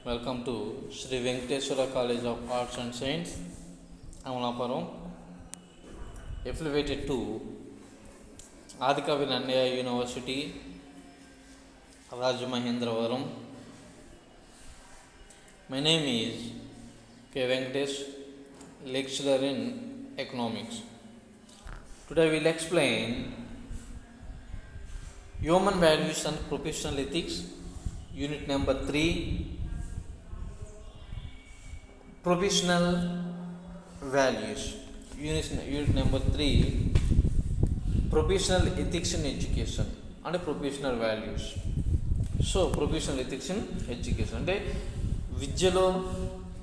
Welcome to Shri Venkateswara college of arts and science, Amalapuram, affiliated to Adikavi Nannayya university, Rajamahendravaram. My name is K. Venkatesh, lecturer in economics. Today we will explain human values and professional ethics, unit number 3, professional values. Unit number 3, professional ethics in education and professional values. So professional ethics in education అంటే విద్యలో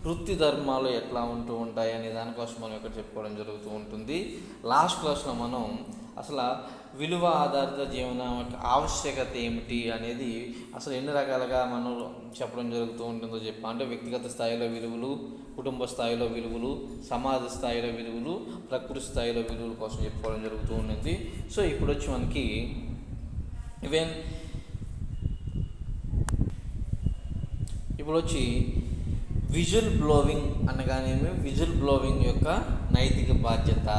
వృత్తి ధర్మాలు ఎట్లా ఉంటూ ఉంటాయి అనే దానికోసం మనం ఇక్కడ చెప్పుకోవడం జరుగుతూ ఉంటుంది. లాస్ట్ క్లాస్లో మనం అసలు విలువ ఆధారిత జీవనం ఆవశ్యకత ఏమిటి అనేది అసలు ఎన్ని రకాలుగా మనం చెప్పడం జరుగుతూ ఉంటుందో చెప్పాం. అంటే వ్యక్తిగత స్థాయిలో విలువలు, కుటుంబ స్థాయిలో విలువలు, సమాజ స్థాయిలో విలువలు, ప్రకృతి స్థాయిలో విలువల కోసం చెప్పుకోవడం జరుగుతూ ఉంటుంది. సో ఇప్పుడు వచ్చి మనకి విజువల్ బ్లోవింగ్ అనగానేమి విజువల్ బ్లోవింగ్ యొక్క నైతిక బాధ్యత.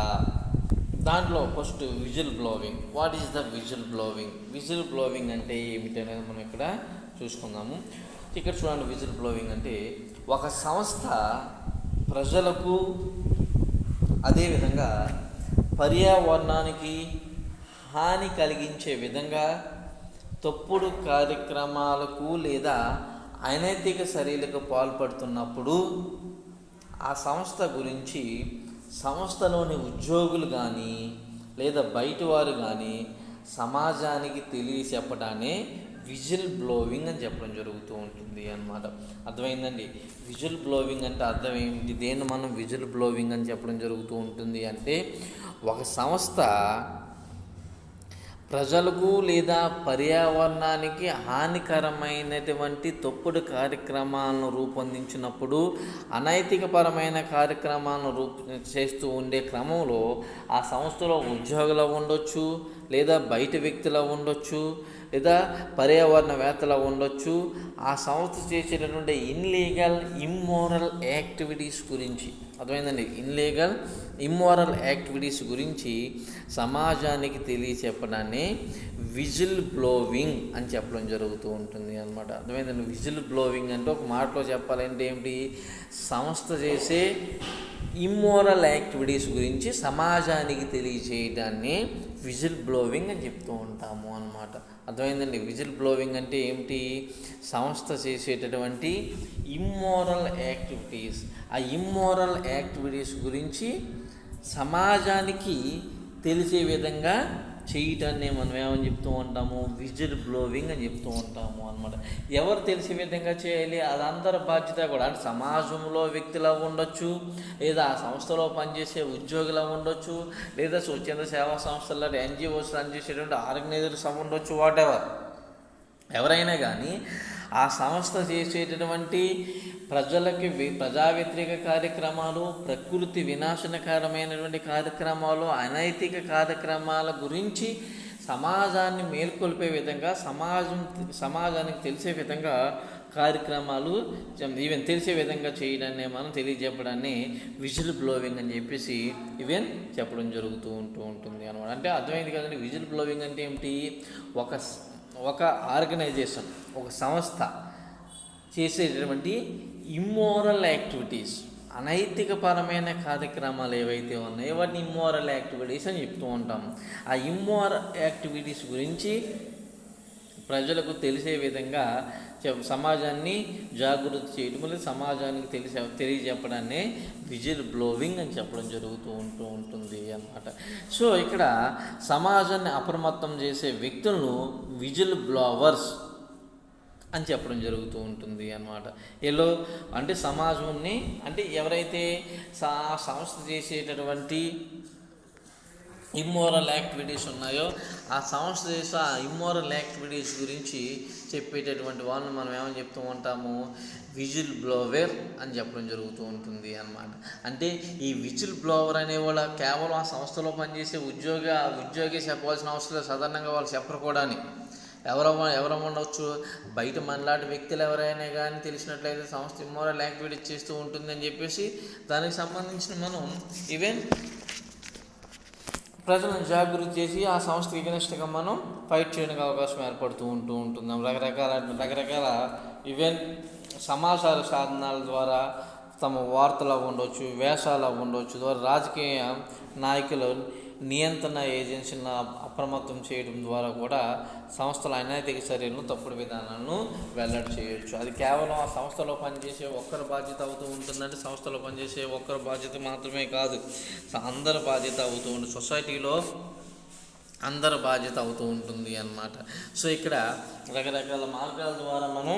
దాంట్లో first visual blowing. What is the visual blowing? Visual blowing అంటే ఏమిటి అనేది మనం ఇక్కడ చూసుకుందాము. ఇక్కడ చూడండి, విజువల్ బ్లోవింగ్ అంటే ఒక సంస్థ ప్రజలకు అదేవిధంగా పర్యావరణానికి హాని కలిగించే విధంగా తప్పుడు కార్యక్రమాలకు లేదా అనైతిక చర్యలకు పాల్పడుతున్నప్పుడు ఆ సంస్థ గురించి సంస్థలోని ఉద్యోగులు కానీ లేదా బయట వారు కానీ సమాజానికి తెలియచెప్పడాన్ని విజువల్ బ్లోవింగ్ అని చెప్పడం జరుగుతూ ఉంటుంది అన్నమాట. అర్థమైందండి? విజువల్ బ్లోవింగ్ అంటే అర్థం ఏమిటి? దేన్ని మనం విజువల్ బ్లోవింగ్ అని చెప్పడం జరుగుతూ ఉంటుంది అంటే ఒక సంస్థ ప్రజలకు లేదా పర్యావరణానికి హానికరమైనటువంటి తప్పుడు కార్యక్రమాలను రూపొందించినప్పుడు, అనైతికపరమైన కార్యక్రమాలను చేస్తూ ఉండే క్రమంలో ఆ సంస్థలో ఉద్యోగులు ఉండొచ్చు, లేదా బయట వ్యక్తులు ఉండొచ్చు, లేదా పర్యావరణవేత్తలు ఉండొచ్చు. ఆ సంస్థ చేసేటటువంటి ఇన్లీగల్ ఇమ్మోరల్ యాక్టివిటీస్ గురించి, అర్థమైందండి, ఇన్లీగల్ ఇమ్మోరల్ యాక్టివిటీస్ గురించి సమాజానికి తెలియచెప్పడాన్ని విజువల్ బ్లోవింగ్ అని చెప్పడం జరుగుతూ ఉంటుంది అన్నమాట. అర్థమైందండి? విజువల్ బ్లోవింగ్ అంటే ఒక మాటలో చెప్పాలంటే ఏమిటి? సంస్థ చేసే ఇమ్మోరల్ యాక్టివిటీస్ గురించి సమాజానికి తెలియచేయడాన్ని విజువల్ బ్లోవింగ్ అని చెప్తూ ఉంటాము అన్నమాట. అర్థమైందండి? విజువల్ బ్లోవింగ్ అంటే ఏమిటి? సంస్థ చేసేటటువంటి ఇమ్మోరల్ యాక్టివిటీస్, ఆ ఇమ్మోరల్ యాక్టివిటీస్ గురించి సమాజానికి తెలిసే విధంగా చేయటాన్ని మనం ఏమని చెప్తూ ఉంటాము? విజువల్ బ్లోవింగ్ అని చెప్తూ ఉంటాము అన్నమాట. ఎవరు తెలిసే విధంగా చేయాలి? అది అందరి బాధ్యత కూడా. అంటే సమాజంలో వ్యక్తులు ఉండొచ్చు, లేదా ఆ సంస్థలో పనిచేసే ఉద్యోగులు ఉండొచ్చు, లేదా స్వచ్ఛంద సేవా సంస్థల్లో NGOస్ రన్ చేసేటువంటి ఆర్గనైజర్స్ ఉండొచ్చు, వాటెవర్ ఎవరైనా కానీ ఆ సంస్థ చేసేటటువంటి ప్రజా వ్యతిరేక కార్యక్రమాలు, ప్రకృతి వినాశనకరమైనటువంటి కార్యక్రమాలు, అనైతిక కార్యక్రమాల గురించి సమాజాన్ని మేల్కొల్పే విధంగా, సమాజానికి తెలిసే విధంగా కార్యక్రమాలు ఈవెన్ తెలిసే విధంగా చేయడాన్ని మనం తెలియజెప్పడాన్ని విజువల్ బ్లోవింగ్ అని చెప్పేసి చెప్పడం జరుగుతూ ఉంటుంది అనమాట. అంటే అర్థమైంది కదండి? విజువల్ బ్లోవింగ్ అంటే ఏమిటి? ఒక ఆర్గనైజేషన్, ఒక సంస్థ చేసేటటువంటి ఇమ్మోరల్ యాక్టివిటీస్, అనైతికపరమైన కార్యక్రమాలు ఏవైతే ఉన్నాయో వాటిని ఇమ్మోరల్ యాక్టివిటీస్ అని చెప్తూ ఉంటాము. ఆ ఇమ్మోరల్ యాక్టివిటీస్ గురించి ప్రజలకు తెలిసే విధంగా సమాజాన్ని జాగృతి చేయడం, లేదా సమాజానికి తెలియజెప్పడాన్ని విజువల్ బ్లోవింగ్ అని చెప్పడం జరుగుతూ ఉంటుంది అన్నమాట. సో ఇక్కడ సమాజాన్ని అప్రమత్తం చేసే వ్యక్తులను విజువల్ బ్లోవర్స్ అని చెప్పడం జరుగుతూ ఉంటుంది అన్నమాట. అంటే సమాజంని, అంటే ఎవరైతే సంస్థ చేసేటటువంటి ఇమ్మోరల్ యాక్టివిటీస్ ఉన్నాయో ఆ సంస్థ చేసే ఆ ఇమ్మోరల్ యాక్టివిటీస్ గురించి చెప్పేటటువంటి వాళ్ళని మనం ఏమని చెప్తూ ఉంటాము? విజువల్ బ్లోవర్ అని చెప్పడం జరుగుతూ ఉంటుంది అన్నమాట. అంటే ఈ విజువల్ బ్లోవర్ అనేవాళ్ళు కేవలం ఆ సంస్థలో పనిచేసే ఉద్యోగి చెప్పవలసిన అవసరం లేదు. సాధారణంగా వాళ్ళు చెప్పరు కూడా. ఎవరు ఉండవచ్చు, బయట మనలాంటి వ్యక్తులు ఎవరైనా కానీ తెలిసినట్లయితే సంస్థ ఇమ్మోరల్ యాక్టివిటీస్ చేస్తూ ఉంటుందని చెప్పేసి దానికి సంబంధించిన మనం ఈవెన్ ప్రజలను జాగృతి చేసి ఆ సంస్థకి ఎగనెస్ట్గా మనం ఫైట్ చేయడానికి అవకాశం ఏర్పడుతూ ఉంటున్నాం. రకరకాల ఈవెన్ సమాచార సాధనాల ద్వారా తమ వార్తలు ఉండొచ్చు, వేషాలు ఉండొచ్చు, ద్వారా రాజకీయ నాయకులు నియంత్రణ ఏజెన్సీలను అప్రమత్తం చేయడం ద్వారా కూడా సంస్థల అనైతిక చర్యలను, తప్పుడు విధానాలను వెల్లడి చేయొచ్చు. అది కేవలం ఆ సంస్థలో పనిచేసే ఒక్కరి బాధ్యత అవుతూ ఉంటుందంటే సంస్థలో పనిచేసే ఒక్కరి బాధ్యత మాత్రమే కాదు, అందరి బాధ్యత అవుతూ ఉంటుంది, సొసైటీలో అందరి బాధ్యత అవుతూ ఉంటుంది అన్నమాట. సో ఇక్కడ రకరకాల మార్గాల ద్వారా మనం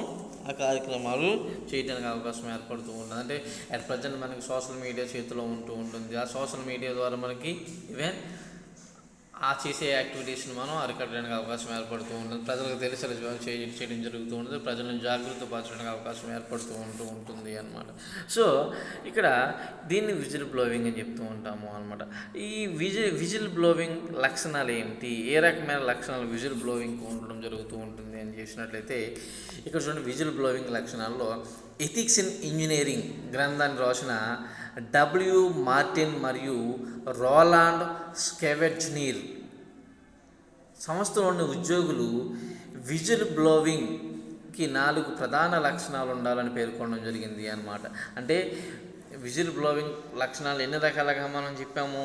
ఆ కార్యక్రమాలు చేయడానికి అవకాశం ఏర్పడుతూ ఉంటుంది. అంటే అట్ ప్రజెంట్ మనకి సోషల్ మీడియా చేతిలో ఉంటూ ఉంటుంది. ఆ సోషల్ మీడియా ద్వారా మనకి ఈవెన్ ఆ చేసే యాక్టివిటీస్ని మనం అరికట్టడానికి అవకాశం ఏర్పడుతూ ఉంటుంది. ప్రజలకు తెలిసేలా చేయడం జరుగుతూ ఉంటుంది. ప్రజలను జాగృతి పరచడానికి అవకాశం ఏర్పడుతూ ఉంటుంది అన్నమాట. సో ఇక్కడ దీన్ని విజిల్ బ్లోవింగ్ అని చెప్తూ ఉంటాము అన్నమాట. ఈ విజిల్ బ్లోవింగ్ లక్షణాలు ఏమిటి, ఏ రకమైన లక్షణాలు విజిల్ బ్లోవింగ్ ఉండడం జరుగుతూ ఉంటుంది అని చేసినట్లయితే ఇక్కడ చూడండి, విజిల్ బ్లోవింగ్ లక్షణాల్లో ఎథిక్స్ ఇన్ ఇంజనీరింగ్ గ్రంథాన్ని రాసిన డబ్ల్యూ మార్టిన్ మరియు రోలాండ్ స్కెవెజ్నీర్ సంస్థలోని ఉద్యోగులు విజిల్ బ్లోవింగ్కి 4 ప్రధాన లక్షణాలు ఉండాలని పేర్కొనడం జరిగింది అన్నమాట. అంటే విజిల్ బ్లోవింగ్ లక్షణాలు ఎన్ని రకాలుగా మనం చెప్పాము,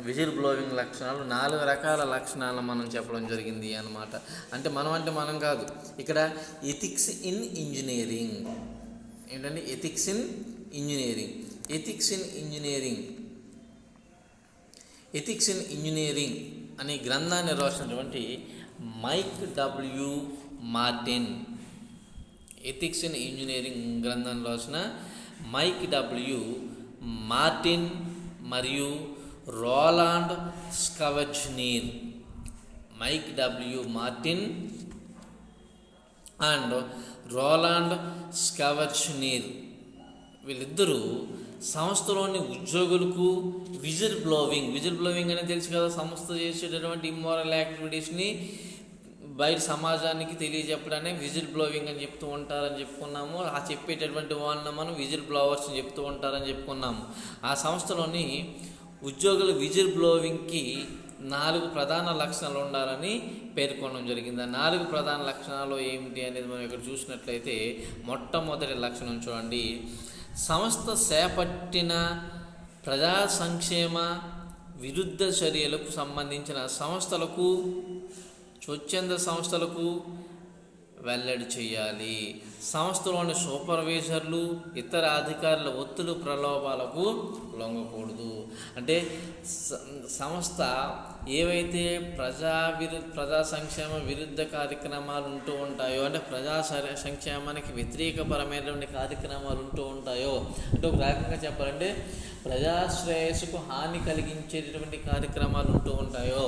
విజిల్ బ్లోవింగ్ లక్షణాలు 4 రకాల లక్షణాలు మనం చెప్పడం జరిగింది అన్నమాట. అంటే మనం కాదు, ఇక్కడ ఎథిక్స్ ఇన్ ఇంజనీరింగ్ ఏంటంటే ఎథిక్స్ ఇన్ ఇంజనీరింగ్ అనే గ్రంథాన్ని రాసినటువంటి Mike W Martin, ethics in engineering గ్రంథాన్ని రాసిన మైక్ డబ్ల్యూ మార్టిన్ మరియు Roland Schinzinger, Mike W Martin and Roland Schinzinger వీళ్ళిద్దరూ సంస్థలోని ఉద్యోగులకు విజిల్ బ్లోవింగ్ అనేది తెలుసు కదా, సంస్థ చేసేటటువంటి ఇమ్మోరల్ యాక్టివిటీస్ని బయట సమాజానికి తెలియజెప్పడాన్ని విజిల్ బ్లోవింగ్ అని చెప్తూ ఉంటారని చెప్పుకున్నాము. ఆ చెప్పేటటువంటి వాళ్ళని మనం విజిల్ బ్లోవర్స్ అని చెప్తూ ఉంటారని చెప్పుకున్నాము. ఆ సంస్థలోని ఉద్యోగులు విజిల్ బ్లోవింగ్కి 4 ప్రధాన లక్షణాలు ఉండాలని పేర్కొనడం జరిగింది. ఆ 4 ప్రధాన లక్షణాలు ఏమిటి అనేది మనం ఇక్కడ చూసినట్లయితే మొట్టమొదటి లక్షణం చూడండి, సంస్థ చేపట్టిన ప్రజా సంక్షేమ విరుద్ధ చర్యలకు సంబంధించిన స్వచ్ఛంద సంస్థలకు వెల్లడి చేయాలి. సంస్థలోని సూపర్వైజర్లు ఇతర అధికారుల ఒత్తిడి ప్రలోభాలకు లొంగకూడదు. అంటే సంస్థ ఏవైతే ప్రజా సంక్షేమ విరుద్ధ కార్యక్రమాలు ఉంటూ ఉంటాయో, అంటే ప్రజా సంక్షేమానికి వ్యతిరేకపరమైనటువంటి కార్యక్రమాలు ఉంటూ ఉంటాయో, అంటే ఒక రకంగా చెప్పాలంటే ప్రజాశ్రేయస్సుకు హాని కలిగించేటటువంటి కార్యక్రమాలు ఉంటూ ఉంటాయో,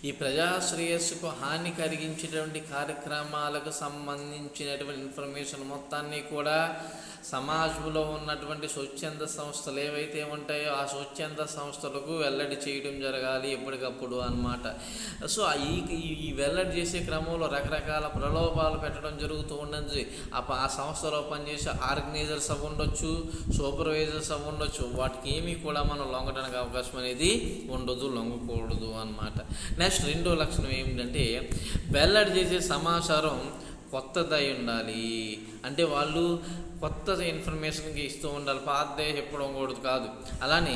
ఈ ప్రజాశ్రేయస్సుకు హాని కలిగించేటువంటి కార్యక్రమాలకు సంబంధించినటువంటి ఇన్ఫర్మేషన్ మొత్తాన్ని కూడా సమాజంలో ఉన్నటువంటి స్వచ్ఛంద సంస్థలు ఏవైతే ఉంటాయో ఆ స్వచ్ఛంద సంస్థలకు వెల్లడి చేయడం జరగాలి ఎప్పటికప్పుడు అన్నమాట. సో ఈ వెల్లడి చేసే క్రమంలో రకరకాల ప్రలోభాలు పెట్టడం జరుగుతూ ఉండదు. ఆ సంస్థలో పనిచేసే ఆర్గనైజర్స్ అవి ఉండొచ్చు, సూపర్వైజర్స్ అవి ఉండొచ్చు, వాటికి ఏమీ కూడా మనం లొంగడానికి అవకాశం అనేది ఉండదు, లొంగకూడదు అన్నమాట. నెక్స్ట్ రెండో లక్షణం ఏమిటంటే వెల్లడి చేసే సమాచారం కొత్తదై ఉండాలి. అంటే వాళ్ళు కొత్త ఇన్ఫర్మేషన్కి ఇస్తూ ఉండాలి, పాతదే చెప్పడం కూడా కాదు. అలానే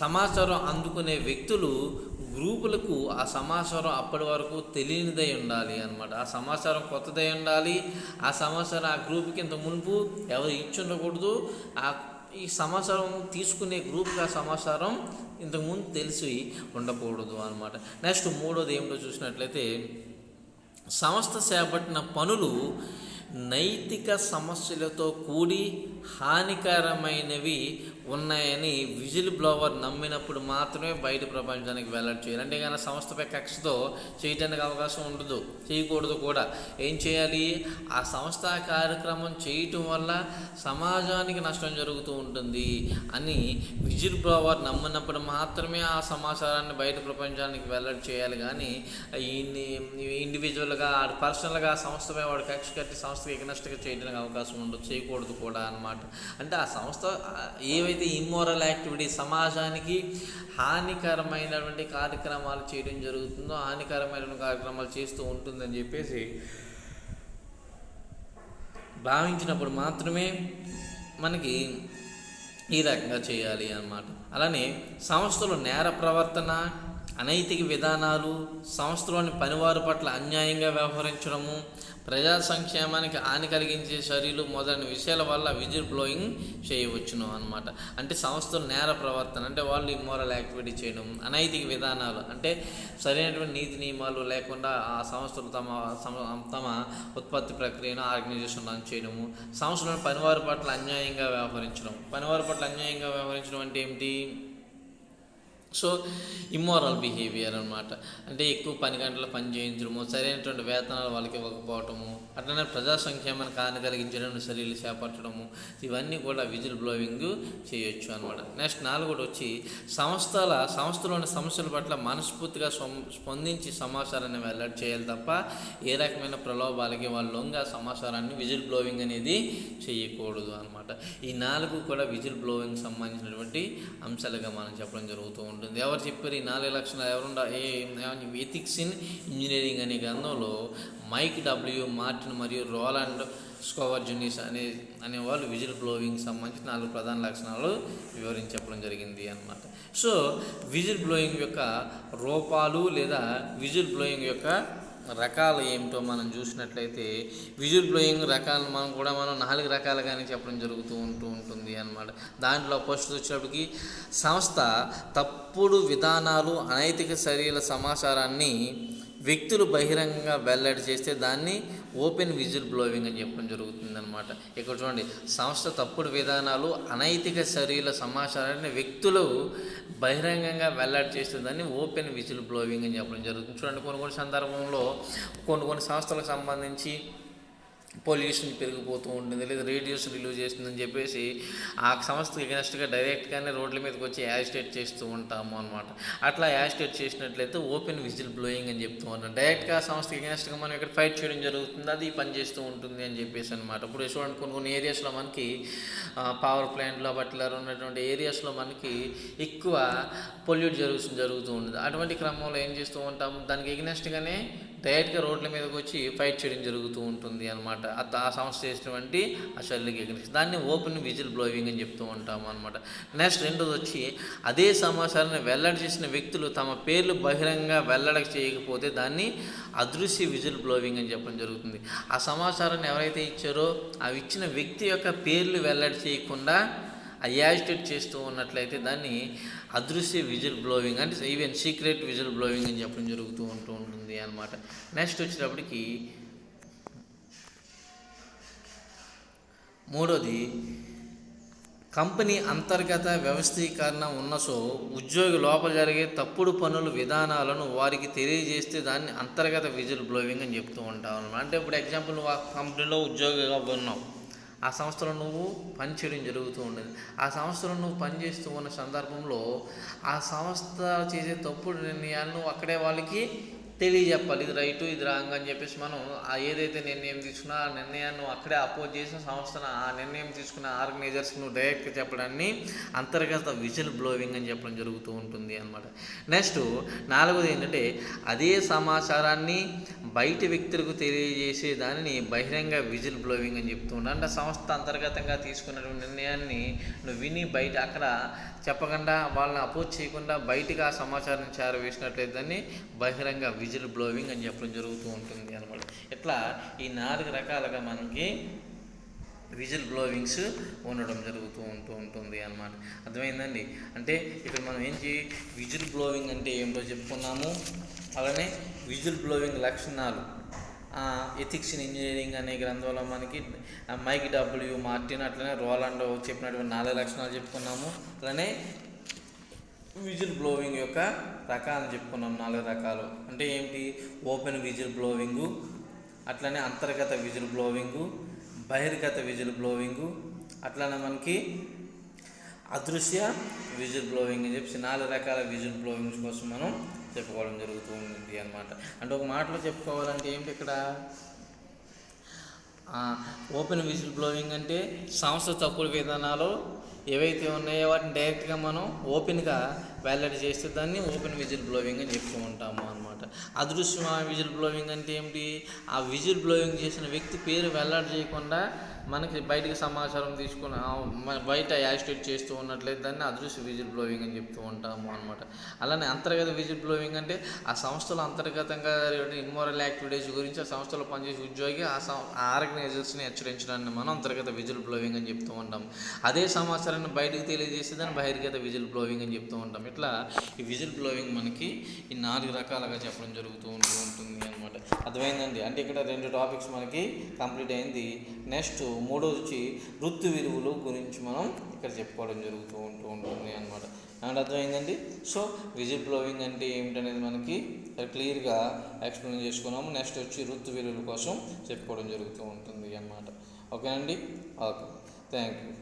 సమాచారం అందుకునే వ్యక్తులు గ్రూపులకు ఆ సమాచారం అప్పటి వరకు తెలియనిదై ఉండాలి అన్నమాట. ఆ సమాచారం కొత్తదై ఉండాలి. ఆ సమాచారం ఆ గ్రూప్కి ఇంత మునుపు ఎవరు ఇచ్చి ఉండకూడదు. ఈ సమాచారం తీసుకునే గ్రూప్కి ఆ సమాచారం ఇంతకుముందు తెలిసి ఉండకూడదు అన్నమాట. నెక్స్ట్ మూడోది ఏమిటో చూసినట్లయితే సంస్థ చేపట్టిన పనులు నైతిక సమస్యలతో కూడి హానికరమైనవి ఉన్నాయని విజిల్ బ్లోవర్ నమ్మినప్పుడు మాత్రమే బయట ప్రపంచానికి వెల్లడి చేయాలి. అంటే కానీ సంస్థపై కక్షతో చేయడానికి అవకాశం ఉండదు, చేయకూడదు కూడా. ఏం చేయాలి? ఆ సంస్థ కార్యక్రమం చేయటం వల్ల సమాజానికి నష్టం జరుగుతూ ఉంటుంది అని విజిల్ బ్లోవర్ నమ్మినప్పుడు మాత్రమే ఆ సమాచారాన్ని బయట ప్రపంచానికి వెల్లడి చేయాలి. కానీ ఇండివిజువల్గా పర్సనల్గా ఆ సంస్థపై వాడు కక్ష కట్టి సంస్థకి ఎగనెస్ట్గా చేయడానికి అవకాశం ఉండదు, చేయకూడదు కూడా అన్నమాట. అంటే ఆ సంస్థ ఏవైతే ఇమ్మోరల్ యాక్టివిటీ, సమాజానికి హానికరమైనటువంటి కార్యక్రమాలు చేయడం జరుగుతుందో, హానికరమైనటువంటి కార్యక్రమాలు చేస్తూ ఉంటుందని చెప్పేసి భావించినప్పుడు మాత్రమే మనకి ఈ రకంగా చేయాలి అన్నమాట. అలానే సంస్థలు నేర ప్రవర్తన, అనైతిక విధానాలు, సంస్థలోని పనివారి పట్ల అన్యాయంగా వ్యవహరించడము, ప్రజా సంక్షేమానికి హాని కలిగించే చర్యలు మొదలైన విషయాల వల్ల విజిల్ బ్లోయింగ్ చేయవచ్చును అన్నమాట. అంటే సంస్థలు నేర ప్రవర్తన అంటే వాళ్ళు ఇమ్మోరల్ యాక్టివిటీ చేయడం, అనైతిక విధానాలు అంటే సరైనటువంటి నీతి నియమాలు లేకుండా ఆ సంస్థలు తమ ఉత్పత్తి ప్రక్రియను ఆర్గనైజేషన్ రన్ చేయడము, సంస్థలోని పనివారి పట్ల అన్యాయంగా వ్యవహరించడం. పనివారి పట్ల అన్యాయంగా వ్యవహరించడం అంటే ఏమిటి? సో ఇమ్మోరల్ బిహేవియర్ అనమాట. అంటే ఎక్కువ పని గంటలు పని చేయించడము, సరైనటువంటి వేతనాలు వాళ్ళకి ఇవ్వకపోవటము, అట్లనే ప్రజా సంక్షేమానికి హాని కలిగించడం, చర్యలు చేపట్టడము, ఇవన్నీ కూడా విజిల్ బ్లోవింగ్ చేయొచ్చు అనమాట. నెక్స్ట్ 4 వచ్చి సంస్థలోని సమస్యల పట్ల మనస్ఫూర్తిగా స్పందించి సమాచారాన్ని వెల్లడి చేయాలి తప్ప ఏ రకమైన ప్రలోభాలకి వాళ్ళు లొంగ సమాచారాన్ని విజిల్ బ్లోవింగ్ అనేది చేయకూడదు అనమాట. ఈ 4 కూడా విజిల్ బ్లోవింగ్ సంబంధించినటువంటి అంశాలుగా మనం చెప్పడం జరుగుతూ ఉంటుంది. ఎవరు చెప్పారు ఈ 4 లక్షణాలు? ఎథిక్స్ ఇన్ ఇంజనీరింగ్ అనే గ్రంథంలో మైక్ డబ్ల్యూ మార్టిన్ మరియు రోలాండ్ స్కోవర్జునిస్ అనే వాళ్ళు విజిల్ బ్లోవింగ్ సంబంధించి 4 ప్రధాన లక్షణాలు వివరించి చెప్పడం జరిగింది అన్నమాట. సో విజిల్ బ్లోయింగ్ యొక్క రూపాలు లేదా విజిల్ బ్లోయింగ్ యొక్క రకాలు ఏమిటో మనం చూసినట్లయితే విజిల్ బ్లోయింగ్ రకాలను మనం 4 రకాలుగానే చెప్పడం జరుగుతూ ఉంటుంది అన్నమాట. దాంట్లో ఫస్ట్ వచ్చేటప్పటికి సంస్థ తప్పుడు విధానాలు, అనైతిక చర్యల సమాచారాన్ని వ్యక్తులు బహిరంగంగా వెల్లడి చేస్తే దాన్ని ఓపెన్ విజిల్ బ్లోవింగ్ అని చెప్పడం జరుగుతుంది అనమాట. ఇక్కడ చూడండి, సంస్థ తప్పుడు విధానాలు, అనైతిక చర్యల సమాచారాన్ని వ్యక్తులు బహిరంగంగా వెల్లడి చేస్తే దాన్ని ఓపెన్ విజిల్ బ్లోవింగ్ అని చెప్పడం జరుగుతుంది. చూడండి, కొన్ని సందర్భంలో కొన్ని సంస్థలకు సంబంధించి పొల్యూషన్ పెరిగిపోతూ ఉంటుంది, లేదా రేడియేషన్ రిలీవ్ చేస్తుందని చెప్పేసి ఆ సంస్థకి ఎగనెస్ట్గా డైరెక్ట్గానే రోడ్ల మీదకి వచ్చి యాజిటేట్ చేస్తూ ఉంటాము అనమాట. అట్లా యాజిటేట్ చేసినట్లయితే ఓపెన్ విజిల్ బ్లోయింగ్ అని చెప్తూ ఉంటాం. డైరెక్ట్గా సంస్థకి ఎగనెస్ట్గా మనం ఇక్కడ ఫైట్ చేయడం జరుగుతుంది, అది పనిచేస్తూ ఉంటుంది అని చెప్పేసి అనమాట. ఇప్పుడు చూడండి, కొన్ని ఏరియాస్లో మనకి పవర్ ప్లాంట్లో బట్లా ఉన్నటువంటి ఏరియాస్లో మనకి ఎక్కువ పొల్యూట్ జరుగుతూ ఉంటుంది. అటువంటి క్రమంలో ఏం చేస్తూ ఉంటాము, దానికి ఎగనెస్ట్గానే డైరెక్ట్గా రోడ్ల మీదకి వచ్చి ఫైట్ చేయడం జరుగుతూ ఉంటుంది అనమాట. ఆ సంస్థ చేసినటువంటి ఆ చర్యలకి ఎగనెస్ట్ దాన్ని ఓపెన్ విజిల్ బ్లోవింగ్ అని చెప్తూ ఉంటాము అనమాట. నెక్స్ట్ 2 వచ్చి అదే సమాచారాన్ని వెల్లడి చేసిన వ్యక్తులు తమ పేర్లు బహిరంగంగా వెల్లడి చేయకపోతే దాన్ని అదృశ్య విజిల్ బ్లోవింగ్ అని చెప్పడం జరుగుతుంది. ఆ సమాచారాన్ని ఎవరైతే ఇచ్చారో ఆ ఇచ్చిన వ్యక్తి యొక్క పేర్లు వెల్లడి చేయకుండా యాజిటేట్ చేస్తూ ఉన్నట్లయితే దాన్ని అదృశ్య విజిల్ బ్లోవింగ్ అంటే ఈవెన్ సీక్రెట్ విజిల్ బ్లోవింగ్ అని చెప్పడం జరుగుతూ ఉంటుంది అన్నమాట. నెక్స్ట్ వచ్చేటప్పటికి 3 కంపెనీ అంతర్గత వ్యవస్థీకరణ ఉన్నసో ఉద్యోగి లోపల జరిగే తప్పుడు పనుల విధానాలను వారికి తెలియజేస్తే దాన్ని అంతర్గత విజిల్ బ్లోవింగ్ అని చెప్తూ ఉంటాం అన్నమాట. అంటే ఇప్పుడు ఎగ్జాంపుల్ నువ్వు ఆ కంపెనీలో ఉద్యోగిగా ఉన్నావు, ఆ సంస్థలో నువ్వు పనిచేయడం జరుగుతూ ఉండేది. ఆ సంస్థలో నువ్వు పనిచేస్తూ ఉన్న సందర్భంలో ఆ సంస్థ చేసే తప్పుడు నిర్ణయాలను అక్కడే వాళ్ళకి తెలియజెప్పాలి. ఇది రైటు, ఇది రాంగ్ అని చెప్పేసి మనం ఏదైతే నిర్ణయం తీసుకున్నా ఆ నిర్ణయాన్ని అక్కడే అపోజ్ చేసిన సంస్థను ఆ నిర్ణయం తీసుకున్న ఆర్గనైజర్స్కి నువ్వు డైరెక్ట్గా చెప్పడాన్ని అంతర్గత విజిల్ బ్లోవింగ్ అని చెప్పడం జరుగుతూ ఉంటుంది అన్నమాట. నెక్స్ట్ 4 ఏంటంటే అదే సమాచారాన్ని బయట వ్యక్తులకు తెలియజేసే దానిని బహిరంగ విజిల్ బ్లోవింగ్ అని చెప్తూ ఉంటాను. అంటే సంస్థ అంతర్గతంగా తీసుకున్నటువంటి నిర్ణయాన్ని నువ్వు విని బయట అక్కడ చెప్పకుండా వాళ్ళని అపోజ్ చేయకుండా బయటకు ఆ సమాచారం చేరవేసినట్లయితే దాన్ని బహిరంగ విజిల్ బ్లోవింగ్ అని చెప్పడం జరుగుతూ ఉంటుంది అనమాట. ఇట్లా ఈ 4 రకాలుగా మనకి విజిల్ బ్లోవింగ్స్ ఉండడం జరుగుతూ ఉంటుంది అన్నమాట. అర్థమైందండి? అంటే ఇక్కడ మనం విజిల్ బ్లోవింగ్ అంటే ఏమిటో చెప్పుకున్నాము. అలానే విజిల్ బ్లోవింగ్ లక్షణాలు ఎథిక్స్ ఇన్ ఇంజనీరింగ్ అనే గ్రంథంలో మనకి మైక్ డబ్ల్యూ మార్టిన్ అట్లనే రోలాండ్ చెప్పినటువంటి 4 లక్షణాలు చెప్పుకున్నాము. అట్లనే విజిల్ బ్లోవింగ్ యొక్క రకాలు చెప్పుకున్నాం. 4 రకాలు అంటే ఏంటి? ఓపెన్ విజిల్ బ్లోవింగు, అట్లనే అంతర్గత విజిల్ బ్లోవింగు, బహిర్గత విజిల్ బ్లోవింగు, అట్లనే మనకి అదృశ్య విజిల్ బ్లోవింగ్ అని చెప్పి 4 రకాల విజిల్ బ్లోవింగ్స్ కోసం మనం చెప్పుకోవడం జరుగుతూ ఉంటుంది అన్నమాట. అంటే ఒక మాటలో చెప్పుకోవాలంటే ఏంటి ఇక్కడ? ఓపెన్ విజిల్ బ్లోవింగ్ అంటే సంస్థ తప్పుడు విధానాలు ఏవైతే ఉన్నాయో వాటిని డైరెక్ట్గా మనం ఓపెన్గా వెల్లడి చేస్తే దాన్ని ఓపెన్ విజిల్ బ్లోవింగ్ అని చెప్తూ ఉంటాము అన్నమాట. అదృశ్య విజిల్ బ్లోవింగ్ అంటే ఏమిటి? ఆ విజిల్ బ్లోవింగ్ చేసిన వ్యక్తి పేరు వెల్లడి చేయకుండా మనకి బయటకు సమాచారం తీసుకుని బయట యాజిటేట్ చేస్తూ ఉన్నట్లయితే దాన్ని అదృశ్య విజిల్ బ్లోవింగ్ అని చెప్తూ ఉంటాము అనమాట. అలానే అంతర్గత విజిల్ బ్లోవింగ్ అంటే ఆ సంస్థలో అంతర్గతంగా ఇమ్మోరల్ యాక్టివిటీస్ గురించి ఆ సంస్థలో పనిచేసే ఉద్యోగి ఆ ఆర్గనైజర్స్ని హెచ్చరించడాన్ని మనం అంతర్గత విజిల్ బ్లోవింగ్ అని చెప్తూ ఉంటాం. అదే సమాచారాన్ని బయటకు తెలియజేస్తే దాన్ని బహిర్గత విజిల్ బ్లోవింగ్ అని చెప్తూ ఉంటాం. ఇట్లా ఈ విజిల్ బ్లోవింగ్ మనకి ఈ 4 రకాలుగా చెప్పడం జరుగుతూ ఉంటుంది అనమాట. అర్థమైందండి? అంటే ఇక్కడ 2 టాపిక్స్ మనకి కంప్లీట్ అయింది. నెక్స్ట్ 3 వచ్చి వృత్తి విలువలు గురించి మనం ఇక్కడ చెప్పుకోవడం జరుగుతూ ఉంటుంది అనమాట. అండ్ అర్థమైందండి? సో విజిల్ బ్లోవింగ్ అంటే ఏమిటనేది మనకి క్లియర్గా ఎక్స్ప్లెయిన్ చేసుకున్నాము. నెక్స్ట్ వచ్చి వృత్తి విలువల కోసం చెప్పుకోవడం జరుగుతూ ఉంటుంది అన్నమాట. ఓకేనండి? Okay, thank you.